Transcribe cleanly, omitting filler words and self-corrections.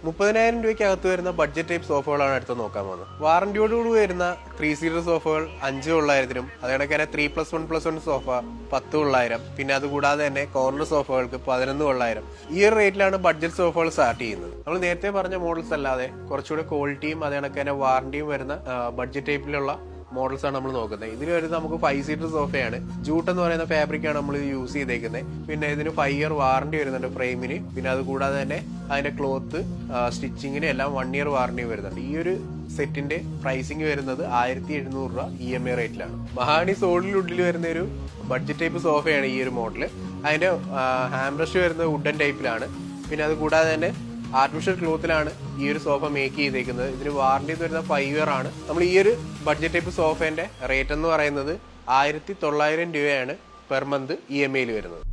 30,000 രൂപയ്ക്കകത്ത് വരുന്ന budget type സോഫകളാണ് അടുത്ത് നോക്കാൻ പോകുന്നത്. വാറന്റിയോടുകൂടി വരുന്ന 3 സീറ്റർ സോഫകൾ 5,900-നും അതേകണക്ക് തന്നെ 3+1+1 സോഫ 10,900, പിന്നെ അതുകൂടാതെ തന്നെ കോർണർ സോഫകൾക്ക് 11,900. ഈ ഒരു റേറ്റിലാണ് ബഡ്ജറ്റ് സോഫകൾ സ്റ്റാർട്ട് ചെയ്യുന്നത്. നമ്മൾ നേരത്തെ പറഞ്ഞ മോഡൽസ് അല്ലാതെ കുറച്ചുകൂടെ ക്വാളിറ്റിയും അതേകണക്ക് തന്നെ വാറന്റിയും വരുന്ന ബഡ്ജറ്റ് ടൈപ്പിലുള്ള മോഡൽസ് ആണ് നമ്മൾ നോക്കുന്നത്. ഇതിന് വരുന്നത് നമുക്ക് 5 സീറ്റർ സോഫയാണ്. ജൂട്ട് എന്ന് പറയുന്ന ഫാബ്രിക് ആണ് നമ്മൾ യൂസ് ചെയ്തേക്കുന്നത്. പിന്നെ ഇതിന് 5 ഇയർ വാറന്റി വരുന്നുണ്ട് ഫ്രെയിമിന്. പിന്നെ അത് കൂടാതെ തന്നെ അതിന്റെ ക്ലോത്ത് സ്റ്റിച്ചിങ്ങിന് എല്ലാം 1 ഇയർ വാറന്റി വരുന്നുണ്ട്. ഈ ഒരു സെറ്റിന്റെ പ്രൈസിങ് വരുന്നത് 1,700 രൂപ EMI റേറ്റിലാണ്. മഹാഗണി സോളിനുള്ളിൽ വരുന്ന ഒരു ബഡ്ജറ്റ് ടൈപ്പ് സോഫയാണ് ഈ ഒരു മോഡല്. അതിന്റെ ഹാൻഡ് ബ്രഷ് വരുന്നത് വുഡൻ ടൈപ്പിലാണ്. പിന്നെ അത് കൂടാതെ തന്നെ ആർട്ടിഫിഷ്യൽ ക്ലോത്തിലാണ് ഈ ഒരു സോഫ മേക്ക് ചെയ്തേക്കുന്നത്. ഇതിന് വാറന്റി വരുന്ന 5 ഇയർ ആണ്. നമ്മൾ ഈ ഒരു ബഡ്ജറ്റ് ടൈപ്പ് സോഫേന്റെ റേറ്റ് എന്ന് പറയുന്നത് 1,900 രൂപയാണ് പെർ മന്ത് EMI വരുന്നത്.